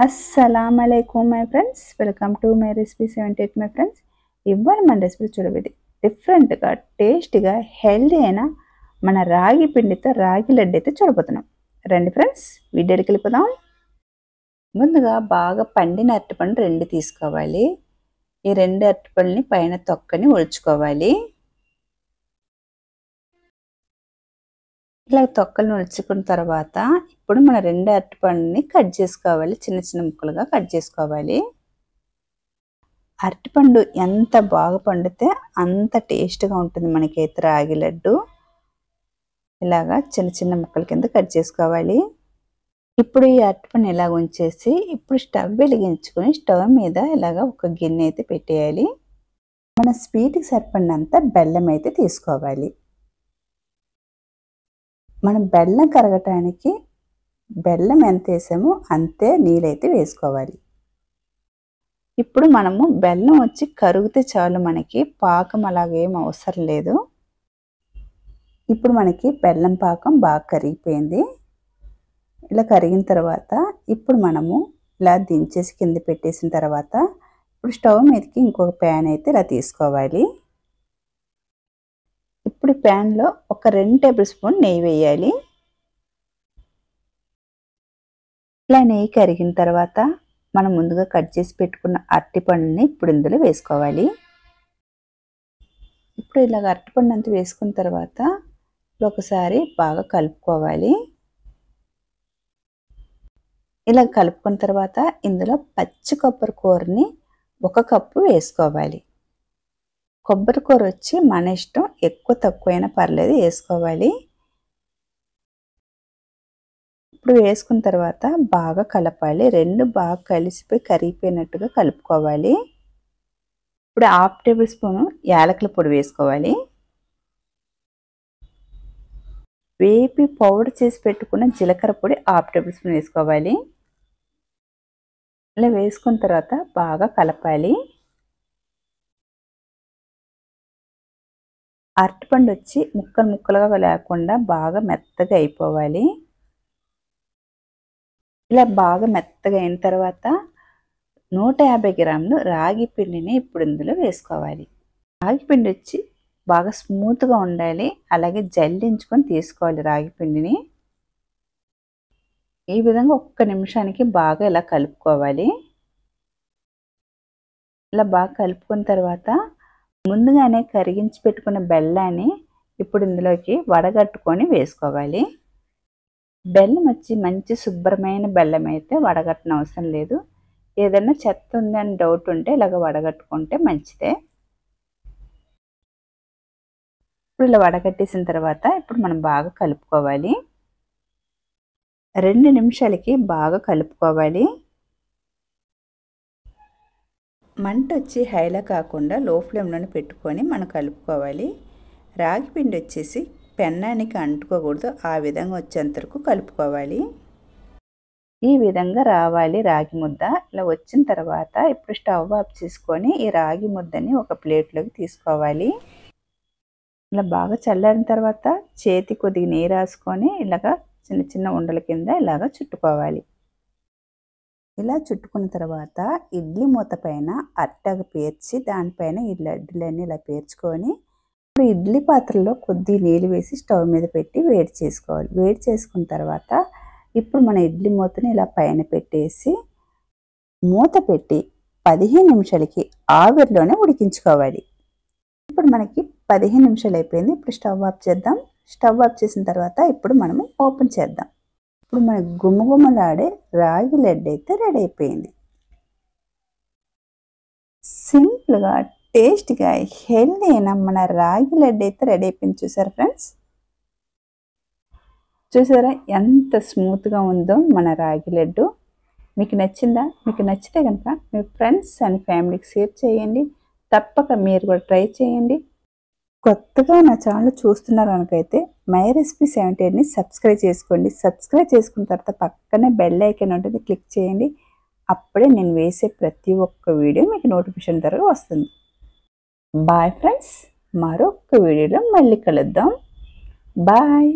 అస్సలాముఅలైకుం my friends, welcome to my recipe 78 my friends. ఇవాళ మన recipe చూడబోయేది డిఫరెంట్గా టేస్టీగా హెల్దీ అయిన మన రాగి పిండితో రాగి లడ్డు అయితే చూడబోతున్నాం. రండి ఫ్రెండ్స్, వీడియోకి వెళ్ళిపోదాం. ముందుగా బాగా పండిన అరటిపండు 2 తీసుకోవాలి. ఈ 2 అరటిపండుని పైన తొక్కని ఒలుచుకోవాలి. ఇలా తొక్కలను ఒలుచుకున్న తర్వాత ఇప్పుడు మన 2 అరటిపండుని కట్ చేసుకోవాలి. చిన్న చిన్న ముక్కలుగా కట్ చేసుకోవాలి. అరటిపండు ఎంత బాగా పండితే అంత టేస్ట్గా ఉంటుంది మనకైతే రాగి లడ్డు. ఇలాగా చిన్న చిన్న ముక్కల కింద కట్ చేసుకోవాలి. ఇప్పుడు ఈ అరటిపండు ఇలా ఉంచేసి ఇప్పుడు స్టవ్ వెలిగించుకొని స్టవ్ మీద ఇలాగా ఒక గిన్నె అయితే పెట్టేయాలి. మన స్వీట్కి సరిపడినంత బెల్లం అయితే తీసుకోవాలి. మనం బెల్లం కరగటానికి బెల్లం ఎంత వేసామో అంతే నీళ్ళైతే వేసుకోవాలి. ఇప్పుడు మనము బెల్లం వచ్చి కరిగితే చాలు, మనకి పాకం అలాగేం అవసరం లేదు. ఇప్పుడు మనకి బెల్లం పాకం బాగా కరిగిపోయింది. ఇలా కరిగిన తర్వాత ఇప్పుడు మనము ఇలా దించేసి కింద పెట్టేసిన తర్వాత ఇప్పుడు స్టవ్ మీదకి ఇంకొక ప్యాన్ అయితే ఇలా తీసుకోవాలి. ఇప్పుడు ప్యాన్లో ఒక 2 టేబుల్ స్పూన్ నెయ్యి వేయాలి. ఇలా నెయ్యి కరిగిన తర్వాత మనం ముందుగా కట్ చేసి పెట్టుకున్న అరటిపండుని ఇప్పుడు ఇందులో వేసుకోవాలి. ఇప్పుడు ఇలాగ అరటిపండు అంతా వేసుకున్న తర్వాత ఒకసారి బాగా కలుపుకోవాలి. ఇలా కలుపుకున్న తర్వాత ఇందులో పచ్చి కొబ్బరి కూరని 1 కప్పు వేసుకోవాలి. కొబ్బరి కూర వచ్చి మన ఇష్టం, ఎక్కువ తక్కువైనా పర్లేదు, వేసుకోవాలి. ఇప్పుడు వేసుకున్న తర్వాత బాగా కలపాలి. 2 బాగా కలిసిపోయి కరిగిపోయినట్టుగా కలుపుకోవాలి. ఇప్పుడు 1/2 టేబుల్ స్పూన్ యాలకుల పొడి వేసుకోవాలి. వేపి పౌడర్ చేసి పెట్టుకున్న జీలకర్ర పొడి 1/2 టేబుల్ స్పూన్ వేసుకోవాలి. ఇలా వేసుకున్న తర్వాత బాగా కలపాలి. అరటిపండు వచ్చి ముక్కలు ముక్కలుగా లేకుండా బాగా మెత్తగా అయిపోవాలి. ఇలా బాగా మెత్తగా అయిన తర్వాత 150 గ్రాములు రాగి పిండిని ఇప్పుడు ఇందులో వేసుకోవాలి. రాగి పిండి వచ్చి బాగా స్మూత్గా ఉండాలి, అలాగే జల్లించుకొని తీసుకోవాలి రాగి పిండిని. ఈ విధంగా 1 నిమిషానికి బాగా ఇలా కలుపుకోవాలి. ఇలా బాగా కలుపుకున్న తర్వాత ముందుగానే కరిగించి పెట్టుకున్న బెల్లాన్ని ఇప్పుడు ఇందులోకి వడగట్టుకొని వేసుకోవాలి. బెల్లం వచ్చి మంచి శుభ్రమైన బెల్లం అయితే వడగట్టన అవసరం లేదు. ఏదైనా చెత్త ఉందని డౌట్ ఉంటే ఇలాగ వడగట్టుకుంటే మంచిదే. ఇప్పుడు ఇలా వడగట్టేసిన తర్వాత ఇప్పుడు మనం బాగా కలుపుకోవాలి. 2 నిమిషాలకి బాగా కలుపుకోవాలి. మంట వచ్చి హైలో కాకుండా లో ఫ్లేమ్లోనే పెట్టుకొని మనం కలుపుకోవాలి. రాగి పిండి వచ్చేసి పెన్నానికి అంటుకోకూడదు, ఆ విధంగా వచ్చేంత వరకు కలుపుకోవాలి. ఈ విధంగా రావాలి రాగి ముద్ద. ఇలా వచ్చిన తర్వాత ఇప్పుడు స్టవ్ ఆఫ్ చేసుకొని ఈ రాగి ముద్దని ఒక ప్లేట్లోకి తీసుకోవాలి. ఇలా బాగా చల్లారిన తర్వాత చేతి కొద్దిగా నీరు రాసుకొని ఇలాగా చిన్న చిన్న ఉండల కింద ఇలాగా చుట్టుకోవాలి. ఇలా చుట్టుకున్న తర్వాత ఇడ్లీ మూత పైన అట్టగా పేర్చి దానిపైన ఈ లడ్డులన్నీ ఇలా పేర్చుకొని ఇప్పుడు ఇడ్లీ పాత్రలో కొద్ది నీళ్ళు వేసి స్టవ్ మీద పెట్టి వేడి చేసుకోవాలి. వేడి చేసుకున్న తర్వాత ఇప్పుడు మన ఇడ్లీ మూతని ఇలా పైన పెట్టేసి మూత పెట్టి 15 నిమిషాలకి ఆవిరిలోనే ఉడికించుకోవాలి. ఇప్పుడు మనకి 15 నిమిషాలు అయిపోయింది. ఇప్పుడు స్టవ్ ఆఫ్ చేద్దాం. స్టవ్ ఆఫ్ చేసిన తర్వాత ఇప్పుడు మనము ఓపెన్ చేద్దాం. ఇప్పుడు మన గుమ్మగుమ్మలాడే రాగి లడ్డు అయితే రెడీ అయిపోయింది. సింపుల్గా టేస్ట్గా హెల్దీ అయిన మన రాగి లడ్డు అయితే రెడీ అయిపోయింది. చూసారా ఫ్రెండ్స్, చూసారా ఎంత స్మూత్గా ఉందో మన రాగి లడ్డు. మీకు నచ్చిందా? మీకు నచ్చితే కనుక మీ ఫ్రెండ్స్ అండ్ ఫ్యామిలీకి షేర్ చేయండి. తప్పక మీరు కూడా ట్రై చేయండి. కొత్తగా నా ఛానల్ చూస్తున్నారు కనుకైతే మై రెసిపీ 78ని సబ్స్క్రైబ్ చేసుకోండి. సబ్స్క్రైబ్ చేసుకున్న తర్వాత పక్కనే బెల్ ఐకాన్ ఉంటుంది, క్లిక్ చేయండి. అప్పుడే నేను వేసే ప్రతి ఒక్క వీడియో మీకు నోటిఫికేషన్ ద్వారా వస్తుంది. బాయ్ ఫ్రెండ్స్, మరొక వీడియోలో మళ్ళీ కలుద్దాం. బాయ్.